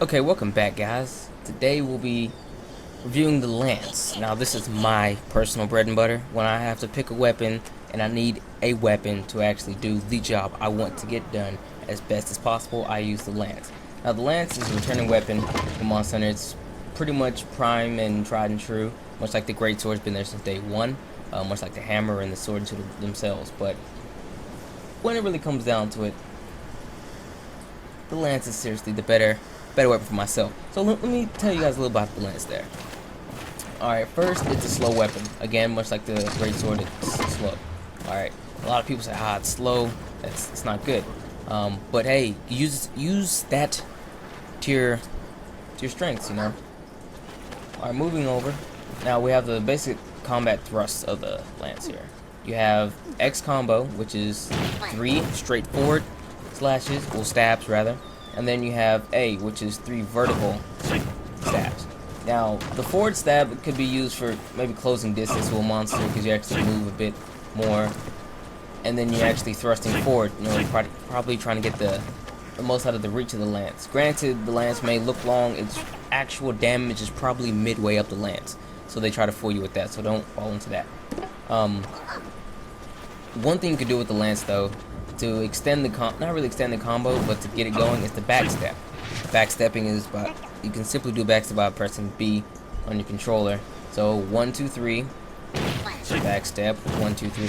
Okay, welcome back, guys. Today we'll be reviewing the lance. Now, this is my personal bread and butter. When I have to pick a weapon and I need a weapon to actually do the job I want to get done as best as possible, I use the lance. Now, the lance is a returning weapon from Monster Hunter. It's pretty much prime and tried and true, much like the great sword's been there since day one, much like the hammer and the sword into themselves. But when it really comes down to it, the lance is seriously the better weapon for myself. So let me tell you guys a little about the lance there. Alright, first, it's a slow weapon. Again, much like the great sword, it's slow. Alright, a lot of people say, it's slow, it's not good. But hey, use that to your strengths, you know. Alright, moving over. Now we have the basic combat thrusts of the lance here. You have X combo, which is 3 straightforward slashes, or stabs rather. And then you have A, which is 3 vertical stabs. Now, the forward stab could be used for maybe closing distance to a monster because you actually move a bit more. And then you're actually thrusting forward, you know, probably trying to get the most out of the reach of the lance. Granted, the lance may look long, its actual damage is probably midway up the lance. So they try to fool you with that, so don't fall into that. One thing you could do with the lance, though, to extend the not really extend the combo, but to get it going, is the backstep. Backstepping is you can simply do backstep by pressing B on your controller. So 1, 2, 3, backstep, 1, 2, 3,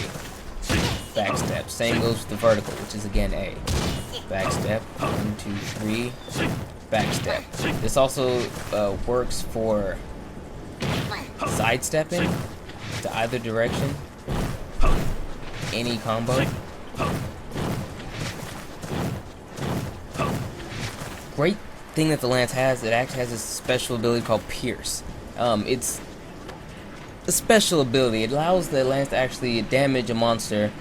backstep. Same goes with the vertical, which is again A. Backstep, 1, 2, 3, backstep. This also works for sidestepping to either direction, any combo. Great thing that the lance has, it actually has a special ability called Pierce. It's a special ability. It allows the lance to actually damage a monster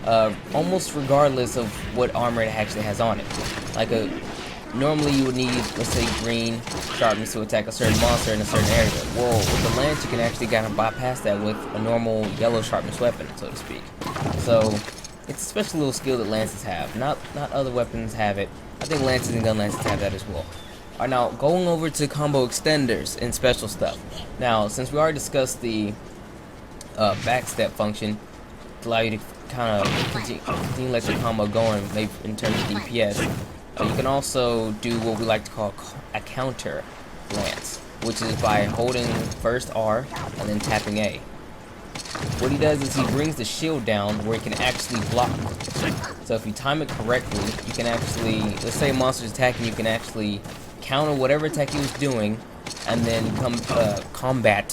almost regardless of what armor it actually has on it. Normally you would need, let's say, green sharpness to attack a certain monster in a certain area. Well, with the lance you can actually kind of bypass that with a normal yellow sharpness weapon, so to speak. So it's a special little skill that lances have. Not other weapons have it. I think lances and gun lances have that as well. Alright, now going over to combo extenders and special stuff. Now, since we already discussed the backstep function to allow you to kind of continue let the combo going, maybe in terms of DPS, you can also do what we like to call a counter lance, which is by holding first R and then tapping A. What he does is he brings the shield down where he can actually block. So if you time it correctly, you can actually, let's say a monster is attacking, you can actually counter whatever attack he was doing and then combat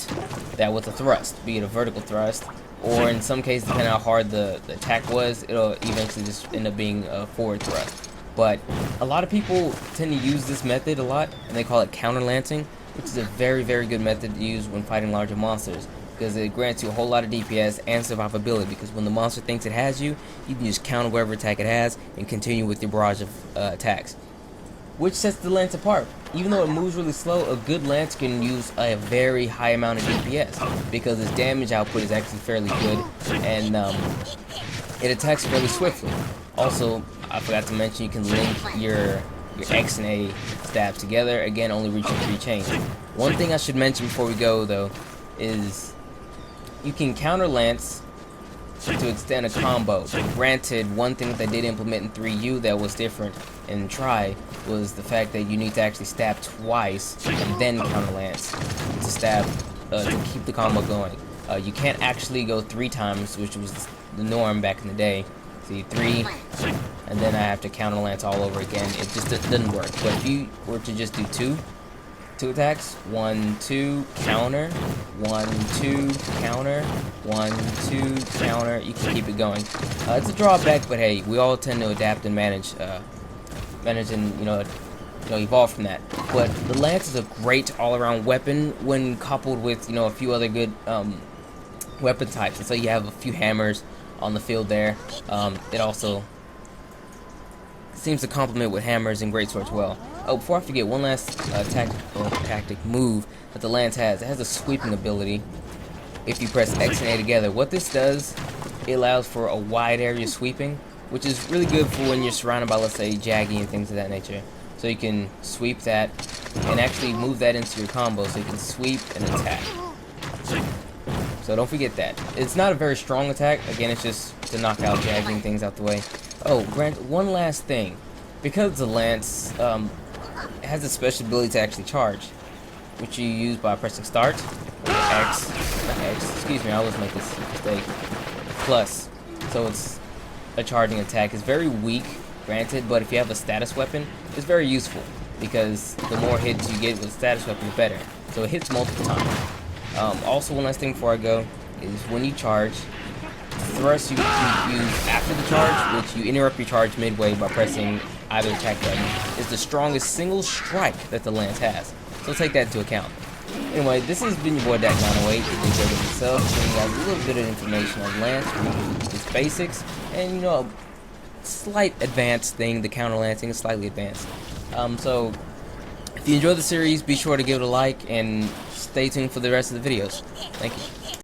that with a thrust, be it a vertical thrust, or in some cases, depending on how hard the attack was, it'll eventually just end up being a forward thrust. But a lot of people tend to use this method a lot, and they call it counter lancing, which is a very, very good method to use when fighting larger monsters, because it grants you a whole lot of DPS and survivability, because when the monster thinks it has you, you can just counter whatever attack it has and continue with your barrage of attacks. Which sets the lance apart. Even though it moves really slow, a good lance can use a very high amount of DPS, because its damage output is actually fairly good, and it attacks fairly swiftly. Also, I forgot to mention, you can link your X and A stabs together, again only reaching 3 chains. One thing I should mention before we go, though, is you can counter lance to extend a combo. Granted, one thing that they did implement in 3U that was different in Try was the fact that you need to actually stab twice and then counter lance to stab to keep the combo going. You can't actually go 3 times, which was the norm back in the day. See, 3, and then I have to counter lance all over again. It just doesn't work. But if you were to just do 2 attacks, 1, 2, counter, 1, 2, counter, 1, 2, counter, you can keep it going. It's a drawback, but hey, we all tend to adapt and manage and evolve from that. But the lance is a great all-around weapon when coupled with a few other good weapon types. And so you have a few hammers on the field there. It also seems to complement with hammers and greatswords well. Oh, before I forget, one last tactic move that the lance has. It has a sweeping ability if you press X and A together. What this does, it allows for a wide area sweeping, which is really good for when you're surrounded by, let's say, Jaggy and things of that nature. So you can sweep that and actually move that into your combo so you can sweep and attack. So don't forget that. It's not a very strong attack. Again, it's just to knock out jagging things out the way. Oh, Grant, one last thing. Because the lance has a special ability to actually charge, which you use by pressing start, X, not X, excuse me, I always make this mistake, plus. So it's a charging attack. It's very weak, granted, but if you have a status weapon, it's very useful, because the more hits you get with a status weapon, the better. So it hits multiple times. Also, one last thing before I go is when you charge, thrust you use after the charge, which you interrupt your charge midway by pressing either attack button, is the strongest single strike that the lance has. So take that into account. Anyway, this has been your boy Dak908, the DJ himself, giving you guys a little bit of information on lance, its basics, and you know, a slight advanced thing. The counter lancing is slightly advanced. So if you enjoyed the series, be sure to give it a like and stay tuned for the rest of the videos. Thank you.